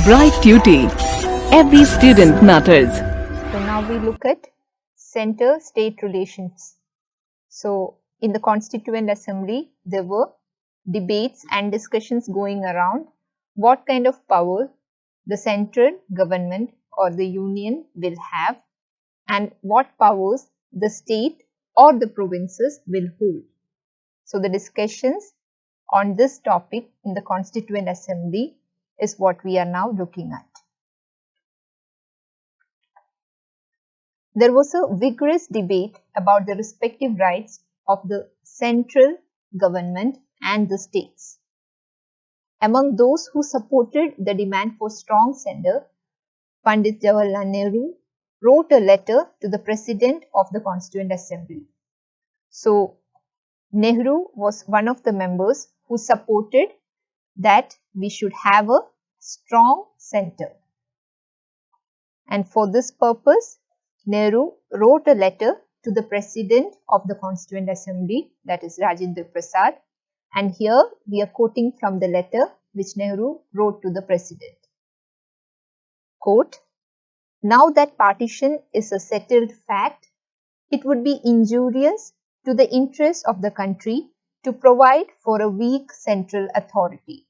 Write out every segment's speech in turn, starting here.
Bright Duty. Every student matters. So now we look at center-state relations. So in the Constituent Assembly, there were debates and discussions going around what kind of power the central government or the union will have and what powers the state or the provinces will hold. So the discussions on this topic in the Constituent Assembly is what we are now looking at. There was a vigorous debate about the respective rights of the central government and the states. Among those who supported the demand for strong center, Pandit Jawaharlal Nehru wrote a letter to the President of the Constituent Assembly. So, Nehru was one of the members who supported that we should have a strong center. And for this purpose, Nehru wrote a letter to the President of the Constituent Assembly, that is Rajendra Prasad, and here we are quoting from the letter which Nehru wrote to the President. Quote, "Now that partition is a settled fact, it would be injurious to the interests of the country to provide for a weak central authority,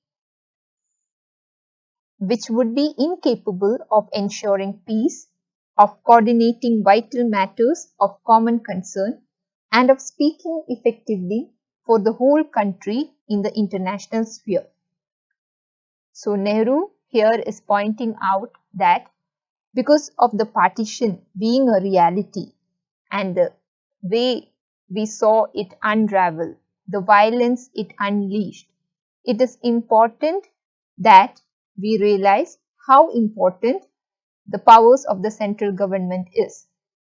which would be incapable of ensuring peace, of coordinating vital matters of common concern, and of speaking effectively for the whole country in the international sphere." So Nehru here is pointing out that because of the partition being a reality and the way we saw it unravel, the violence it unleashed, it is important that we realize how important the powers of the central government is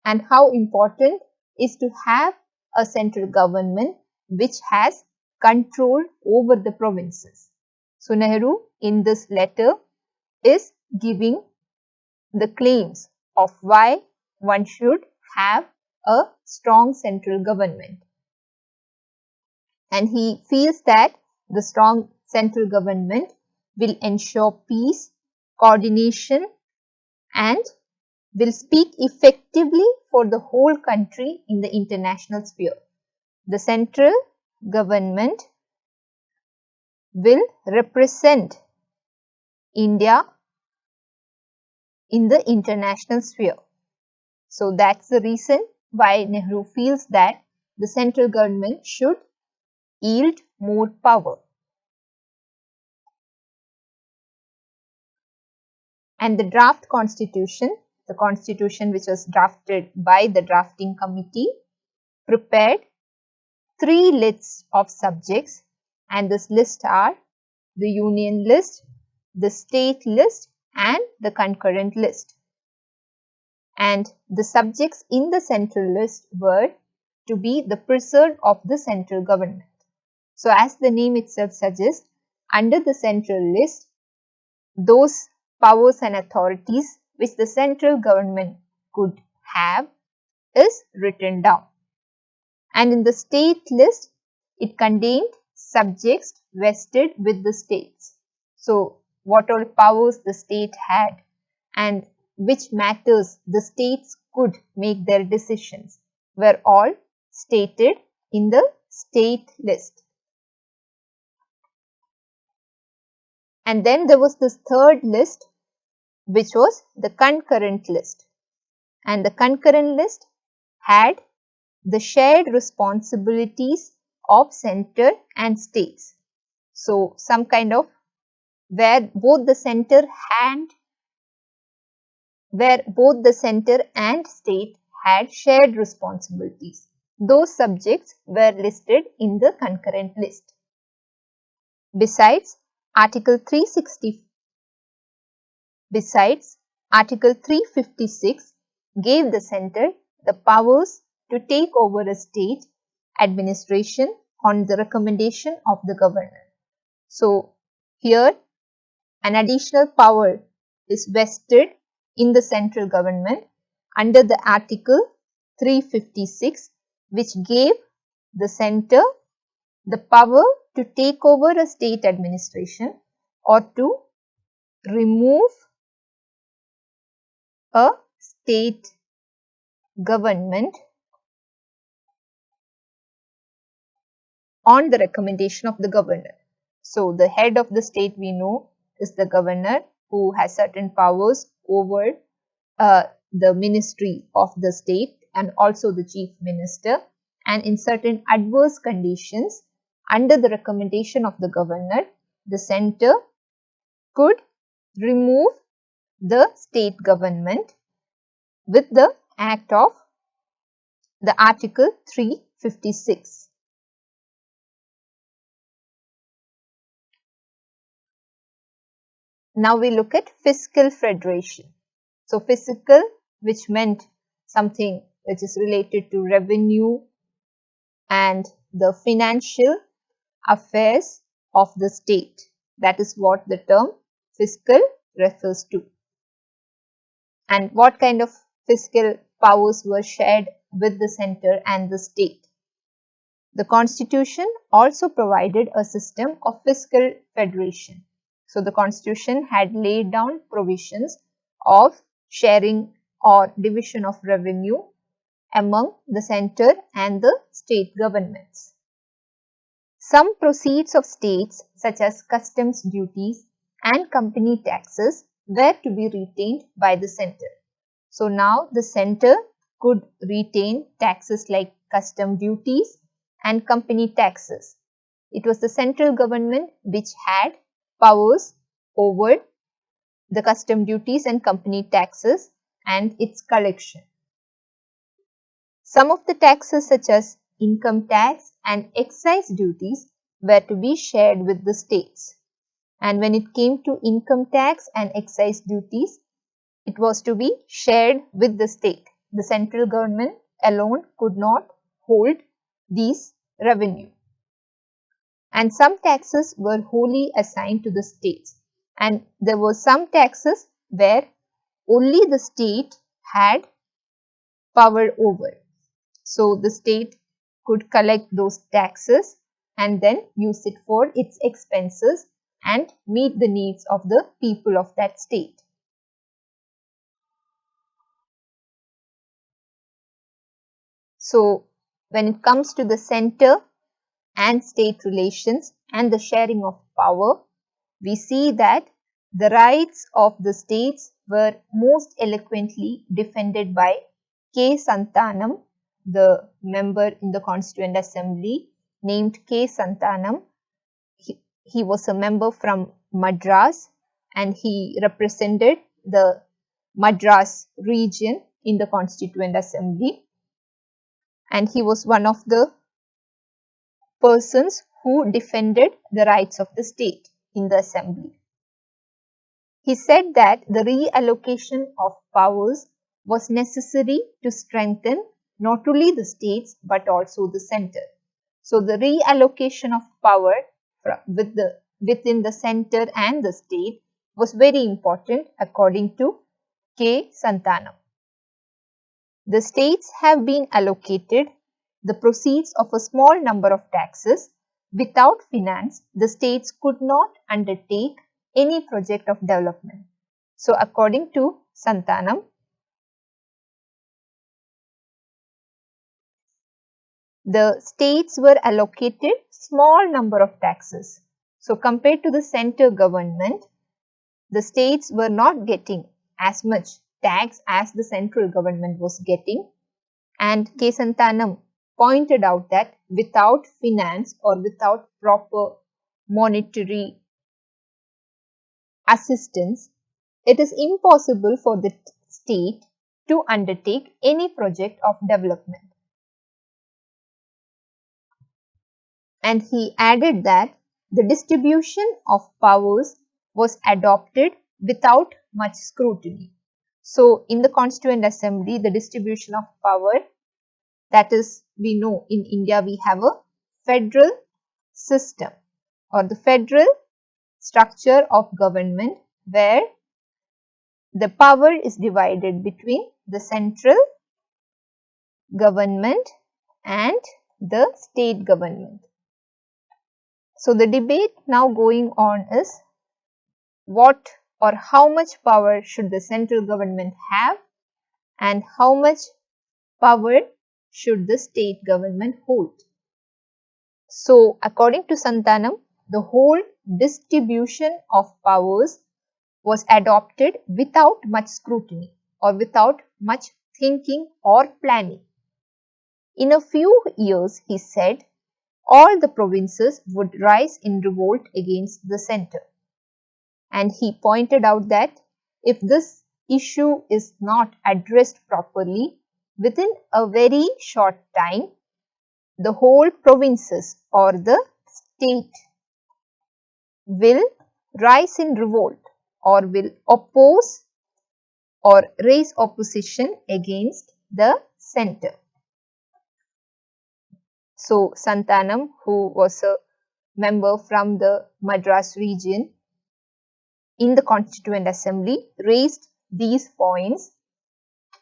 and how important is to have a central government which has control over the provinces. So Nehru in this letter is giving the claims of why one should have a strong central government. And he feels that the strong central government will ensure peace, coordination, and will speak effectively for the whole country in the international sphere. The central government will represent India in the international sphere. So that's the reason why Nehru feels that the central government should yield more power. And the draft constitution, the constitution which was drafted by the drafting committee, prepared 3 lists of subjects, and this list are the union list, the state list, and the concurrent list. And the subjects in the central list were to be the preserve of the central government. So as the name itself suggests, under the central list, those powers and authorities which the central government could have is written down. And in the state list, it contained subjects vested with the states. So what all powers the state had and which matters the states could make their decisions were all stated in the state list. And then there was this third list, which was the concurrent list. And the concurrent list had the shared responsibilities of center and states. So some kind of where both the center and state had shared responsibilities. Those subjects were listed in the concurrent list. Besides, Article 356 gave the center the powers to take over a state administration on the recommendation of the governor. So here an additional power is vested in the central government under the Article 356, which gave the center the power to take over a state administration or to remove a state government on the recommendation of the governor. So the head of the state we know is the governor, who has certain powers over the ministry of the state and also the chief minister, and in certain adverse conditions under the recommendation of the governor, the center could remove the state government with the act of the article 356. Now we look at fiscal federation. So fiscal, which meant something which is related to revenue and the financial affairs of the state. That is what the term fiscal refers to. And what kind of fiscal powers were shared with the center and the state? The Constitution also provided a system of fiscal federation. So the Constitution had laid down provisions of sharing or division of revenue among the center and the state governments. Some proceeds of states such as customs duties and company taxes were to be retained by the center. So now the center could retain taxes like custom duties and company taxes. It was the central government which had powers over the custom duties and company taxes and its collection. Some of the taxes such as income tax and excise duties were to be shared with the states. And when it came to income tax and excise duties, it was to be shared with the state. The central government alone could not hold these revenue. And some taxes were wholly assigned to the states. And there were some taxes where only the state had power over. So the state could collect those taxes and then use it for its expenses and meet the needs of the people of that state. So when it comes to the center and state relations and the sharing of power, we see that the rights of the states were most eloquently defended by K. Santanam, the member in the Constituent Assembly named K. Santanam. He was a member from Madras and he represented the Madras region in the Constituent Assembly, and he was one of the persons who defended the rights of the state in the assembly. He said that the reallocation of powers was necessary to strengthen not only the states but also the center. So the reallocation of power within the center and the state was very important according to K. Santanam. The states have been allocated the proceeds of a small number of taxes. Without finance, the states could not undertake any project of development. So according to Santanam, the states were allocated small number of taxes. So compared to the center government, the states were not getting as much tax as the central government was getting. And K. Santanam pointed out that without finance or without proper monetary assistance, it is impossible for the state to undertake any project of development. And he added that the distribution of powers was adopted without much scrutiny. So in the Constituent Assembly, the distribution of power, that is, we know in India we have a federal system or the federal structure of government where the power is divided between the central government and the state government. So the debate now going on is what or how much power should the central government have and how much power should the state government hold. So, according to Santanam, the whole distribution of powers was adopted without much scrutiny or without much thinking or planning. In a few years, he said, all the provinces would rise in revolt against the centre. And he pointed out that if this issue is not addressed properly, within a very short time, the whole provinces or the state will rise in revolt or will oppose or raise opposition against the centre. So, Santanam, who was a member from the Madras region in the Constituent Assembly, raised these points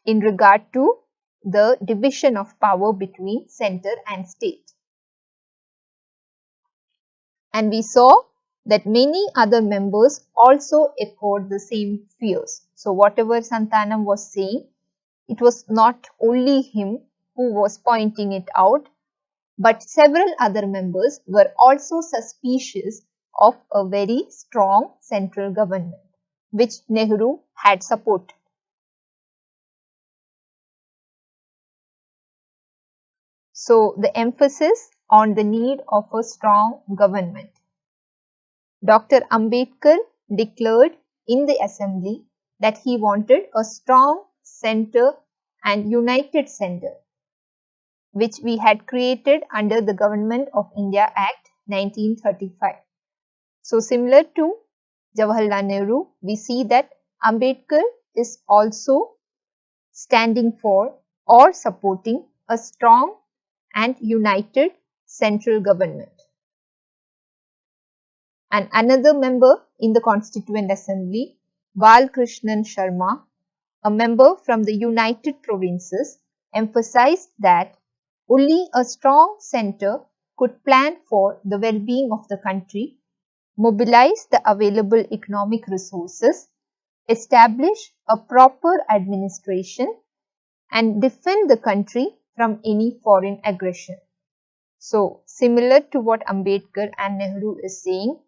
in regard to the division of power between centre and state. And we saw that many other members also echoed the same fears. So, whatever Santanam was saying, it was not only him who was pointing it out, but several other members were also suspicious of a very strong central government, which Nehru had supported. So, the emphasis on the need of a strong government. Dr. Ambedkar declared in the assembly that he wanted a strong centre and united centre, which we had created under the Government of India Act 1935. So, similar to Jawaharlal Nehru, we see that Ambedkar is also standing for or supporting a strong and united central government. And another member in the Constituent Assembly, Balkrishnan Sharma, a member from the United Provinces, emphasized that only a strong centre could plan for the well-being of the country, mobilize the available economic resources, establish a proper administration, and defend the country from any foreign aggression. So, similar to what Ambedkar and Nehru is saying,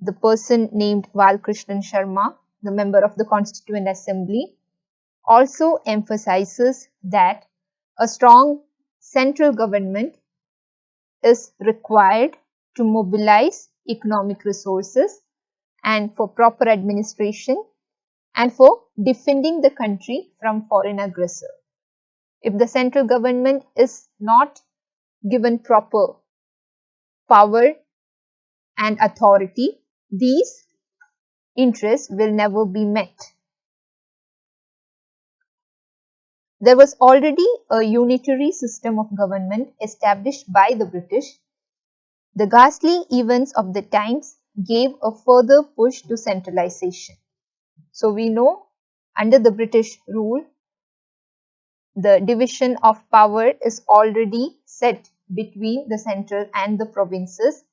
the person named Balkrishnan Sharma, the member of the Constituent Assembly, also emphasizes that a strong central government is required to mobilize economic resources and for proper administration and for defending the country from foreign aggressor. If the central government is not given proper power and authority, these interests will never be met. There was already a unitary system of government established by the British. The ghastly events of the times gave a further push to centralization. So, we know under the British rule, the division of power is already set between the central and the provinces,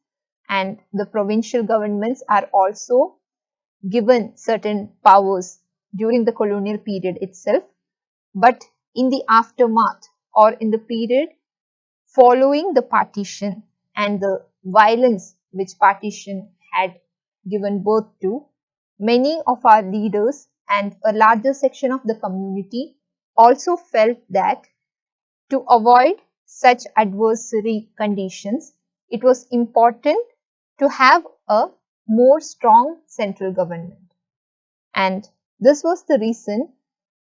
and the provincial governments are also given certain powers during the colonial period itself. But in the aftermath or in the period following the partition and the violence which partition had given birth to, many of our leaders and a larger section of the community also felt that to avoid such adversary conditions, it was important to have a more strong central government. And this was the reason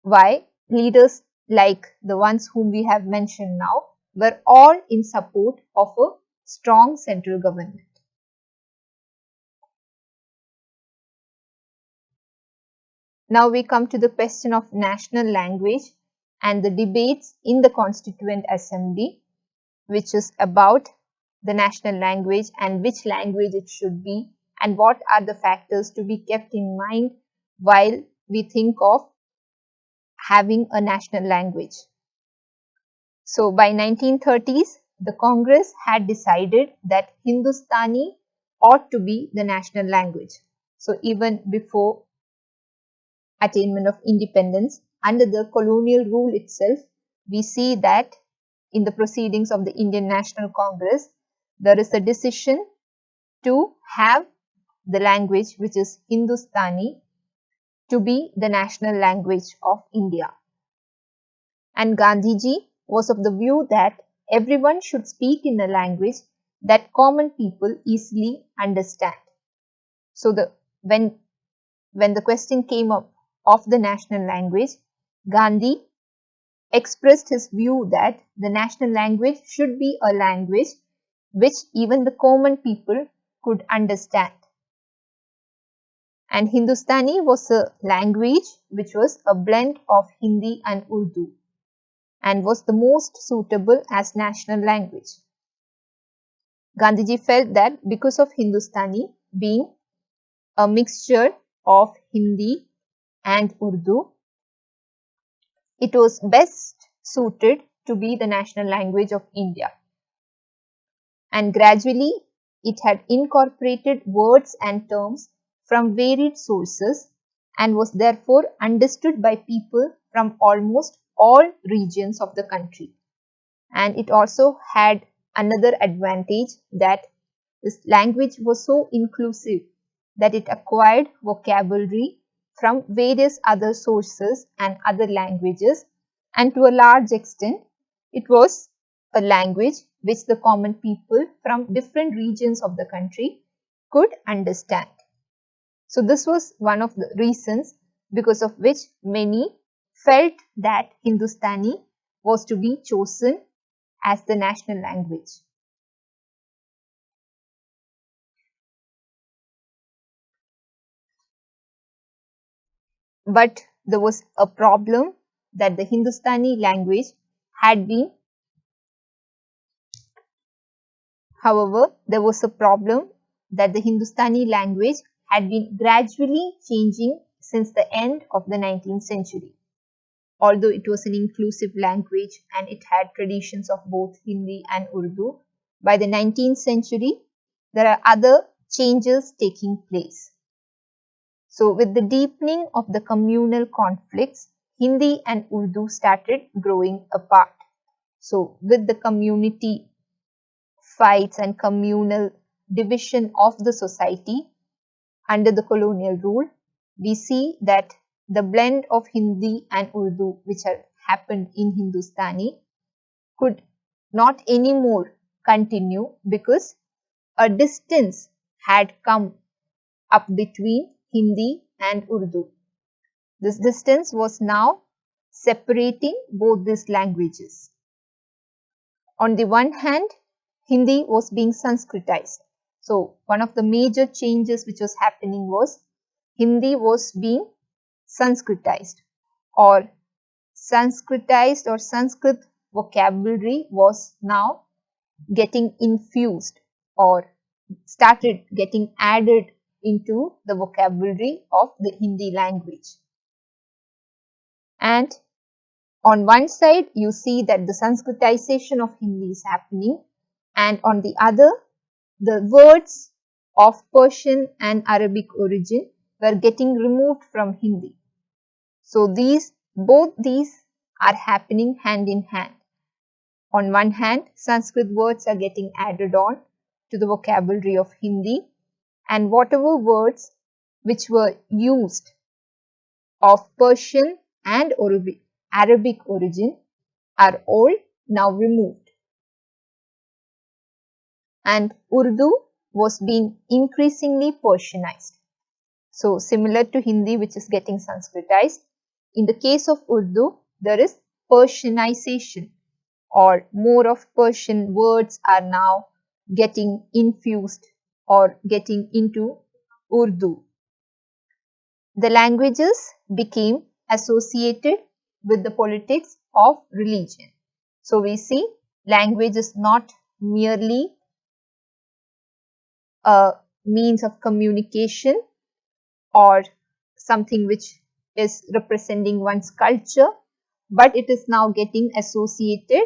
why leaders like the ones whom we have mentioned now were all in support of a strong central government. Now we come to the question of national language and the debates in the Constituent Assembly, which is about the national language and which language it should be and what are the factors to be kept in mind while we think of having a national language. So, by 1930s, the Congress had decided that Hindustani ought to be the national language. So even before attainment of independence, under the colonial rule itself, we see that in the proceedings of the Indian National Congress, there is a decision to have the language which is Hindustani to be the national language of India. And Gandhiji was of the view that everyone should speak in a language that common people easily understand. So when the question came up of the national language, Gandhi expressed his view that the national language should be a language which even the common people could understand. And Hindustani was a language which was a blend of Hindi and Urdu and was the most suitable as national language. Gandhiji felt that because of Hindustani being a mixture of Hindi and Urdu, it was best suited to be the national language of India. And gradually, it had incorporated words and terms from varied sources and was therefore understood by people from almost all regions of the country. And it also had another advantage that this language was so inclusive that it acquired vocabulary from various other sources and other languages, and to a large extent it was a language which the common people from different regions of the country could understand. So this was one of the reasons because of which many felt that Hindustani was to be chosen as the national language. But there was a problem that the Hindustani language had been, however, there was a problem that the Hindustani language had been gradually changing since the end of the 19th century. Although it was an inclusive language and it had traditions of both Hindi and Urdu, by the 19th century, there are other changes taking place. So with the deepening of the communal conflicts, Hindi and Urdu started growing apart. So with the community fights and communal division of the society under the colonial rule, we see that the blend of Hindi and Urdu which had happened in Hindustani could not anymore continue because a distance had come up between Hindi and Urdu. This distance was now separating both these languages. On the one hand, Hindi was being Sanskritized. So one of the major changes which was happening was Hindi was being Sanskritized, or Sanskritized or Sanskrit vocabulary was now getting infused or started getting added into the vocabulary of the Hindi language. And on one side, you see that the Sanskritization of Hindi is happening, and on the other, the words of Persian and Arabic origin were getting removed from Hindi. So both these are happening hand in hand. On one hand, Sanskrit words are getting added on to the vocabulary of Hindi, and whatever words which were used of Persian and Arabic origin are all now removed. And Urdu was being increasingly Persianized. So similar to Hindi which is getting Sanskritized, in the case of Urdu there is Persianization, or more of Persian words are now getting infused or getting into Urdu. The languages became associated with the politics of religion. So we see language is not merely a means of communication or something which is representing one's culture, but it is now getting associated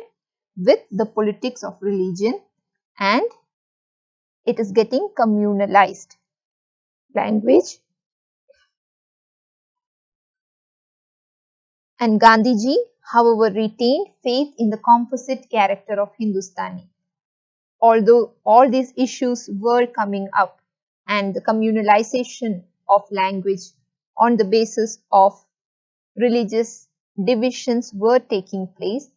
with the politics of religion and it is getting communalized. language, and Gandhiji, however, retained faith in the composite character of Hindustani. Although all these issues were coming up and the communalization of language on the basis of religious divisions were taking place,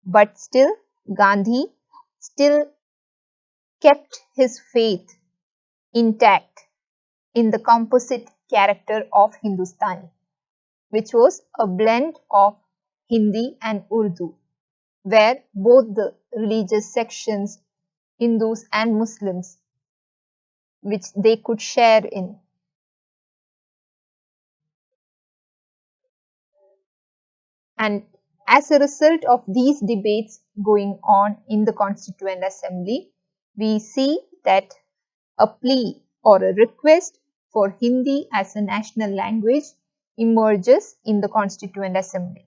but still Gandhi still kept his faith intact in the composite character of Hindustani, which was a blend of Hindi and Urdu, where both the religious sections, Hindus and Muslims, which they could share in. And as a result of these debates going on in the Constituent Assembly, we see that a plea or a request for Hindi as a national language emerges in the Constituent Assembly.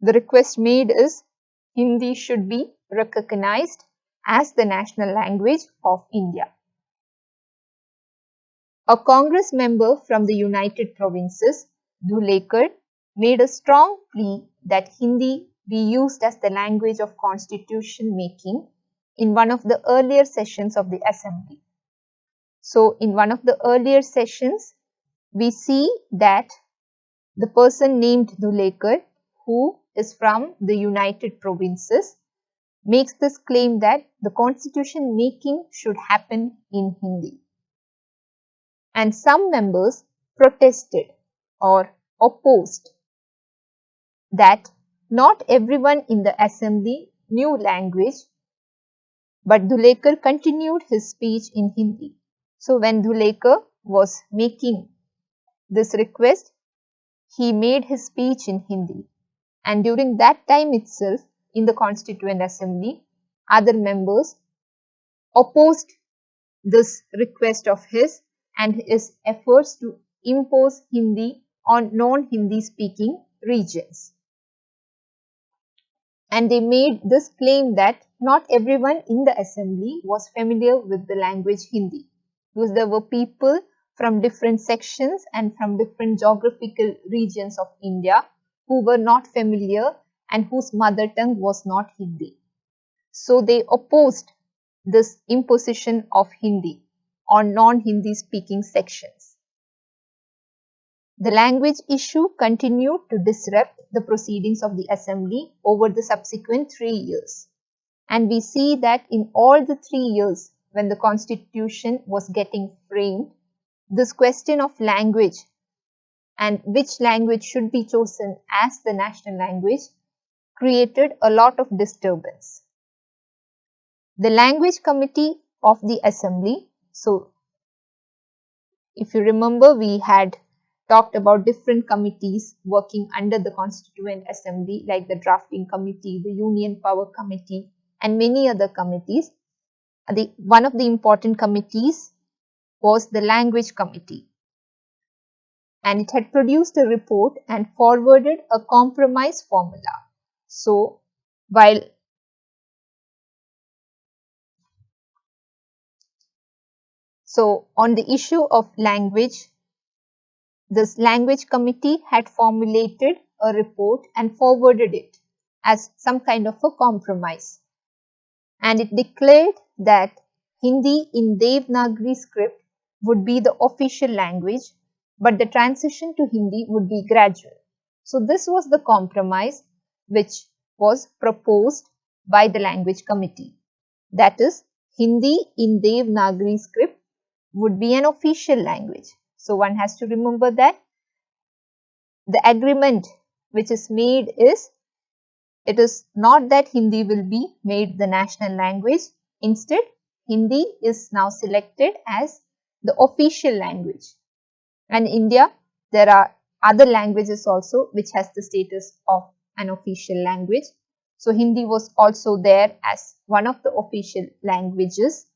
The request made is Hindi should be recognized as the national language of India. A Congress member from the United Provinces, Dhulekar, made a strong plea that Hindi be used as the language of constitution making in one of the earlier sessions of the Assembly. So, in one of the earlier sessions, we see that the person named Dhulekar, who is from the United Provinces, makes this claim that the constitution making should happen in Hindi. And some members protested or opposed that not everyone in the assembly knew language, but Dhulekar continued his speech in Hindi. So when Dhulekar was making this request, he made his speech in Hindi, and during that time itself in the Constituent Assembly, other members opposed this request of his and his efforts to impose Hindi on non-Hindi speaking regions. And they made this claim that not everyone in the assembly was familiar with the language Hindi, because there were people from different sections and from different geographical regions of India who were not familiar and whose mother tongue was not Hindi. So they opposed this imposition of Hindi on non-Hindi speaking sections. The language issue continued to disrupt the proceedings of the assembly over the subsequent 3 years. And we see that in all the 3 years when the constitution was getting framed, this question of language and which language should be chosen as the national language created a lot of disturbance. The language committee of the assembly, so if you remember, we had talked about different committees working under the Constituent Assembly like the Drafting Committee, the Union Power Committee and many other committees. One of the important committees was the Language Committee, and it had produced a report and forwarded a compromise formula. So on the issue of language, this language committee had formulated a report and forwarded it as some kind of a compromise. And it declared that Hindi in Devanagari script would be the official language, but the transition to Hindi would be gradual. So this was the compromise which was proposed by the language committee. That is, Hindi in Devanagari script would be an official language. So one has to remember that the agreement which is made is, it is not that Hindi will be made the national language. Instead, Hindi is now selected as the official language. And in India, there are other languages also which has the status of an official language. So Hindi was also there as one of the official languages.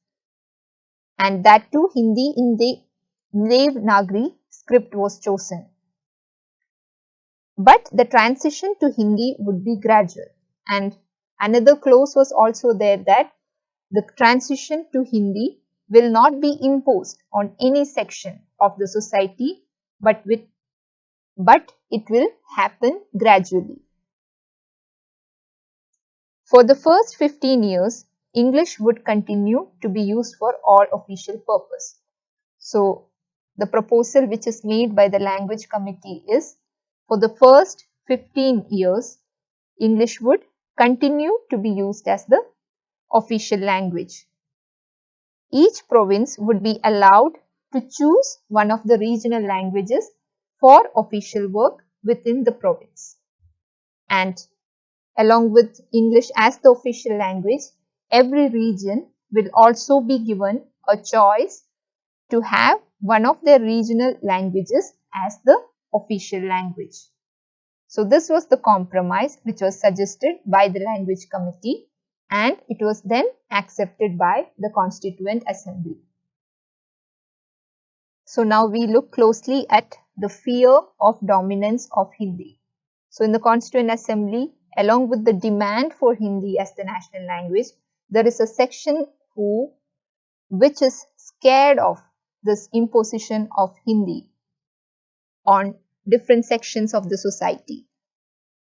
And that too, Hindi in the Devanagari script was chosen. But the transition to Hindi would be gradual. And another clause was also there that the transition to Hindi will not be imposed on any section of the society, but it will happen gradually. For the first 15 years, English would continue to be used for all official purpose. So, the proposal which is made by the language committee is, for the first 15 years, English would continue to be used as the official language. Each province would be allowed to choose one of the regional languages for official work within the province. And along with English as the official language, every region will also be given a choice to have one of their regional languages as the official language. So this was the compromise which was suggested by the language committee, and it was then accepted by the Constituent Assembly. So now we look closely at the fear of dominance of Hindi. So in the Constituent Assembly, along with the demand for Hindi as the national language, there is a section which is scared of this imposition of Hindi on different sections of the society.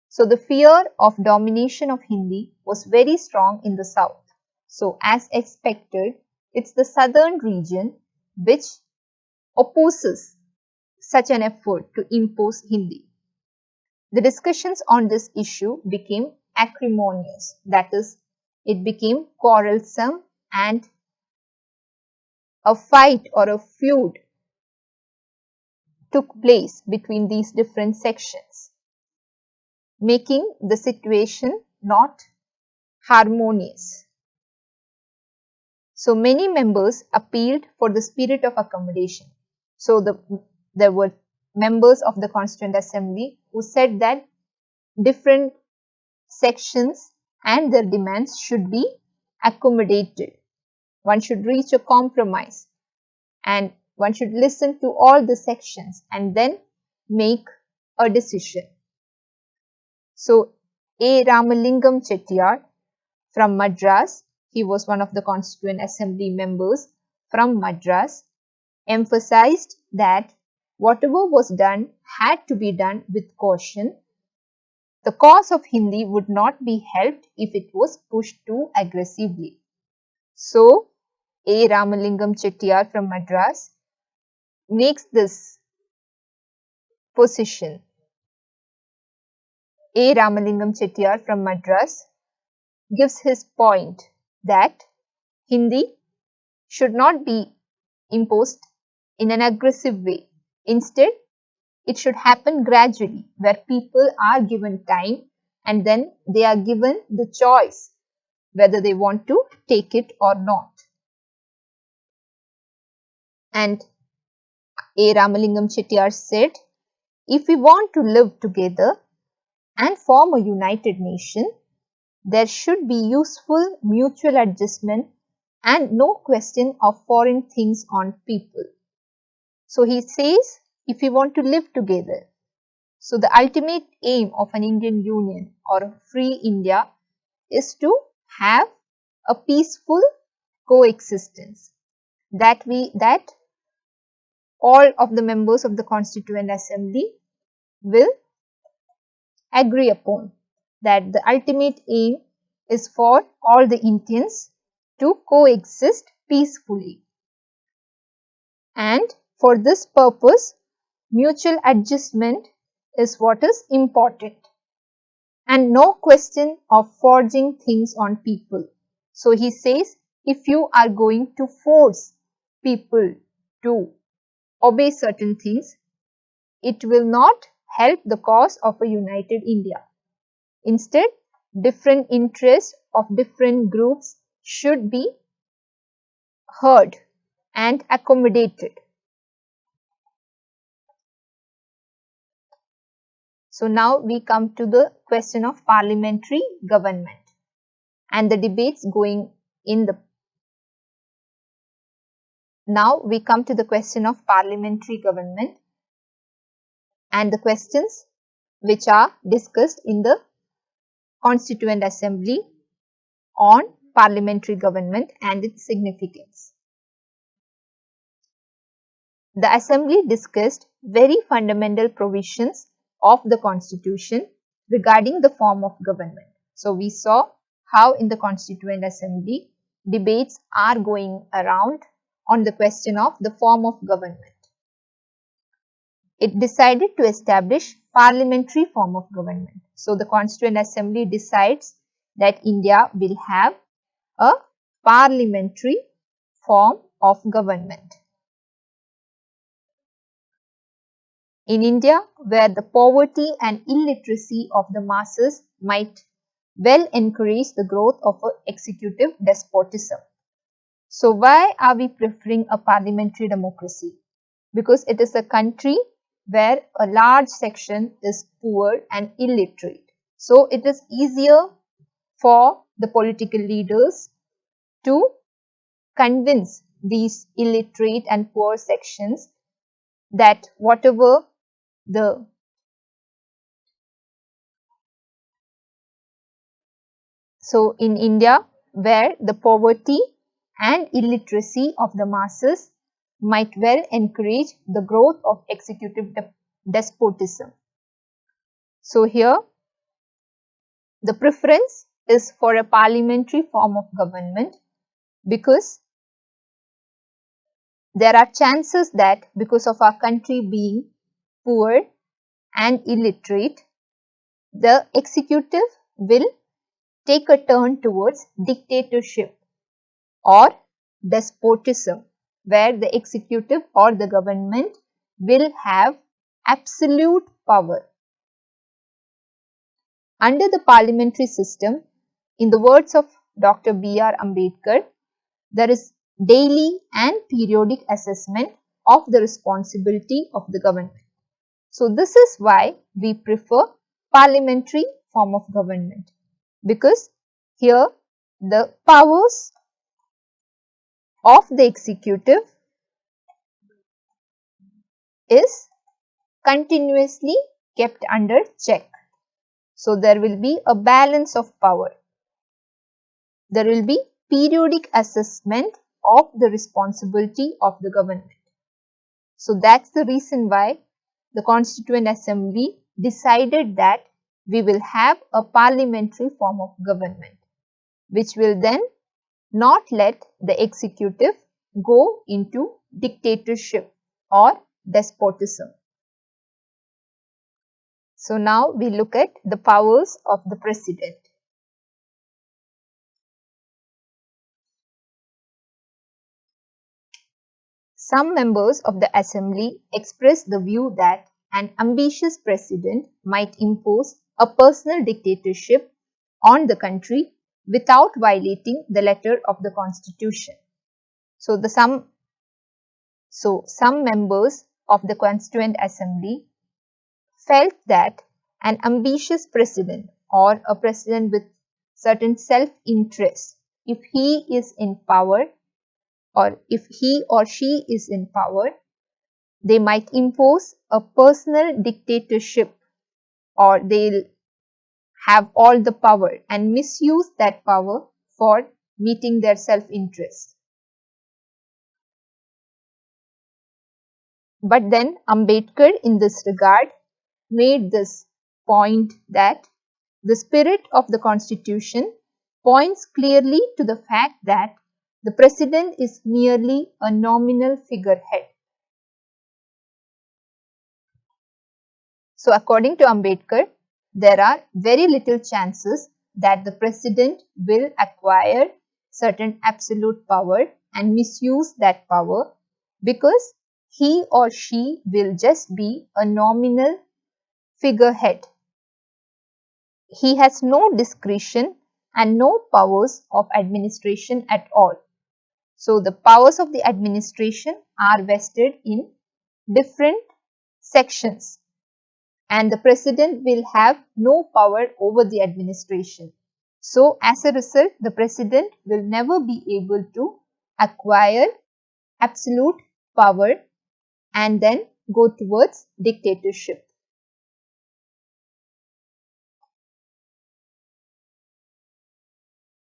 So the fear of domination of Hindi was very strong in the south. So as expected, it's the southern region which opposes such an effort to impose Hindi. The discussions on this issue became acrimonious, that is, it became quarrelsome, and a fight or a feud took place between these different sections, making the situation not harmonious. So many members appealed for the spirit of accommodation. So there were members of the Constituent Assembly who said that different sections and their demands should be accommodated. One should reach a compromise and one should listen to all the sections and then make a decision. So A. Ramalingam Chettiar from Madras, he was one of the Constituent Assembly members from Madras, emphasized that whatever was done had to be done with caution. The cause of Hindi would not be helped if it was pushed too aggressively. So, A. Ramalingam Chettiar from Madras makes this position. A. Ramalingam Chettiar from Madras gives his point that Hindi should not be imposed in an aggressive way. Instead, it should happen gradually, where people are given time and then they are given the choice whether they want to take it or not. And A. Ramalingam Chettiar said, if we want to live together and form a united nation, there should be useful mutual adjustment and no question of foreign things on people. So he says, if we want to live together, so the ultimate aim of an Indian Union or a free India is to have a peaceful coexistence that all of the members of the Constituent Assembly will agree upon, that the ultimate aim is for all the Indians to coexist peacefully. And for this purpose, mutual adjustment is what is important, and no question of forging things on people. So he says, if you are going to force people to obey certain things, it will not help the cause of a united India. Instead, different interests of different groups should be heard and accommodated. So now we come to the question of parliamentary government and the debates going in the. Now we come to the question of parliamentary government and the questions which are discussed in the Constituent Assembly on parliamentary government and its significance. the Assembly discussed very fundamental provisions of the Constitution regarding the form of government. So, we saw how in the Constituent Assembly debates are going around on the question of the form of government. It decided to establish parliamentary form of government. So, the Constituent Assembly decides that India will have a parliamentary form of government. In India, where the poverty and illiteracy of the masses might well encourage the growth of an executive despotism. So, why are we preferring a parliamentary democracy? Because it is a country where a large section is poor and illiterate. So, it is easier for the political leaders to convince these illiterate and poor sections that whatever the So, in India, where the poverty and illiteracy of the masses might well encourage the growth of executive despotism. So, here the preference is for a parliamentary form of government because there are chances that because of our country being poor and illiterate, the executive will take a turn towards dictatorship or despotism, where the executive or the government will have absolute power. Under the parliamentary system, in the words of Dr. B.R. Ambedkar, there is daily and periodic assessment of the responsibility of the government. So, this is why we prefer parliamentary form of government, because here the powers of the executive is continuously kept under check. So, there will be a balance of power. There will be periodic assessment of the responsibility of the government. So, that's the reason why the Constituent Assembly decided that we will have a parliamentary form of government, which will then not let the executive go into dictatorship or despotism. So, now we look at the powers of the president. Some members of the assembly expressed the view that an ambitious president might impose a personal dictatorship on the country without violating the letter of the constitution. So, some members of the Constituent Assembly felt that an ambitious president or a president with certain self-interest, if he is in power or if he or she is in power, they might impose a personal dictatorship or they'll have all the power and misuse that power for meeting their self-interest. But then Ambedkar in this regard made this point that the spirit of the constitution points clearly to the fact that the president is merely a nominal figurehead. So, according to Ambedkar, there are very little chances that the president will acquire certain absolute power and misuse that power, because he or she will just be a nominal figurehead. He has no discretion and no powers of administration at all. So, the powers of the administration are vested in different sections, and the president will have no power over the administration. So, as a result, the president will never be able to acquire absolute power and then go towards dictatorship.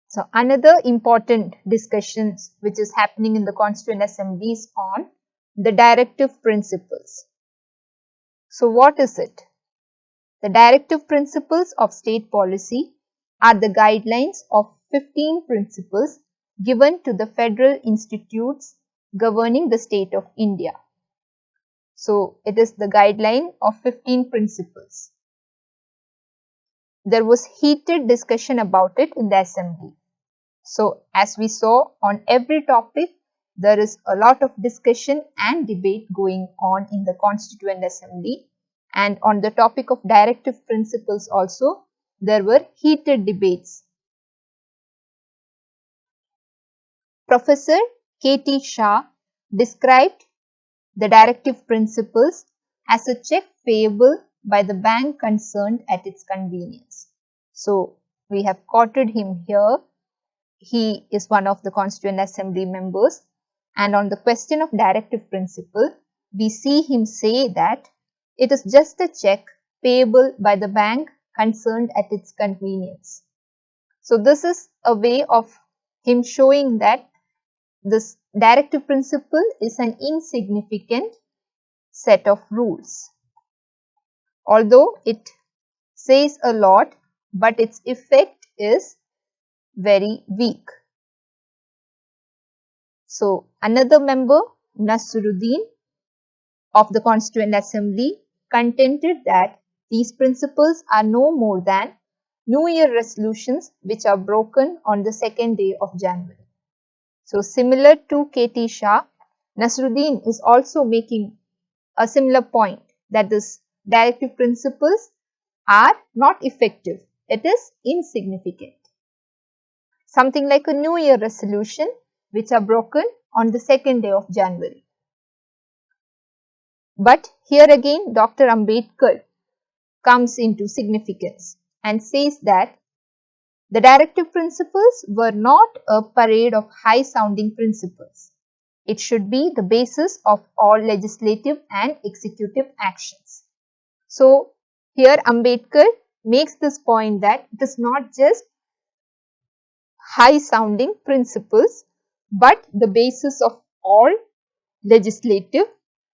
So, another important discussions which is happening in the Constituent Assembly is on the directive principles. So what is it? The directive principles of state policy are the guidelines of 15 principles given to the federal institutes governing the state of India. So it is the guideline of 15 principles. There was heated discussion about it in the assembly. So as we saw, on every topic there is a lot of discussion and debate going on in the Constituent Assembly, and on the topic of directive principles also there were heated debates. Professor K.T. Shah described the directive principles as a check payable by the bank concerned at its convenience. So we have quoted him here. He is one of the Constituent Assembly members, and on the question of directive principle, we see him say that it is just a check payable by the bank concerned at its convenience. So this is a way of him showing that this directive principle is an insignificant set of rules. Although it says a lot, but its effect is very weak. So another member, Nasruddin of the Constituent Assembly, contended that these principles are no more than New Year resolutions which are broken on the second day of January. So similar to K.T. Shah, Nasruddin is also making a similar point that these directive principles are not effective. It is insignificant. Something like a New Year resolution which are broken on the second day of January. But here again Dr. Ambedkar comes into significance and says that the directive principles were not a parade of high sounding principles. It should be the basis of all legislative and executive actions. So here Ambedkar makes this point that it is not just high sounding principles, but the basis of all legislative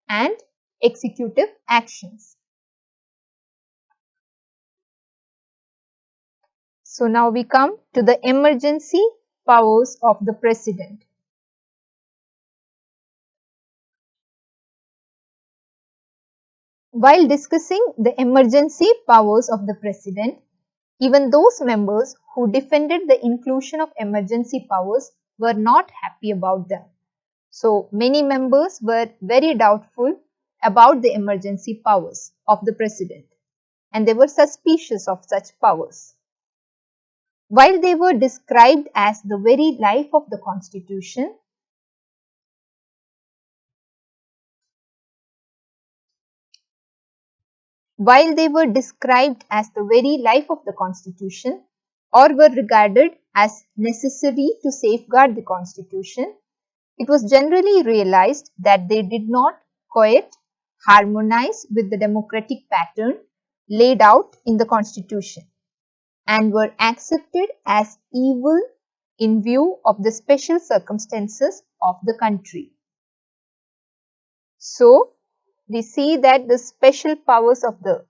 and executive actions. So now we come to the emergency powers of the President. While discussing the emergency powers of the President, even those members who defended the inclusion of emergency powers were not happy about them. So many members were very doubtful about the emergency powers of the President, and they were suspicious of such powers. While they were described as the very life of the Constitution, or were regarded as necessary to safeguard the Constitution, it was generally realized that they did not quite harmonize with the democratic pattern laid out in the Constitution and were accepted as evil in view of the special circumstances of the country. So, we see that the special powers of the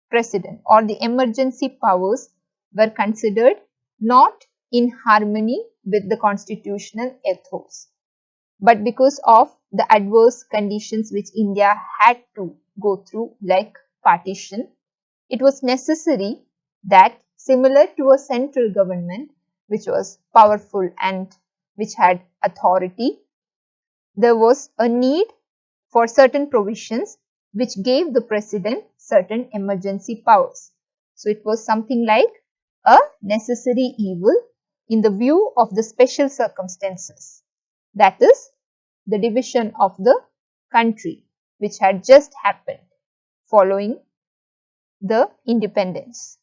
President or the emergency powers were considered not in harmony with the constitutional ethos, but because of the adverse conditions which India had to go through, like partition, it was necessary that, similar to a central government which was powerful and which had authority, there was a need for certain provisions which gave the President certain emergency powers. So it was something like a necessary evil in the view of the special circumstances, that is, the division of the country which had just happened following the independence.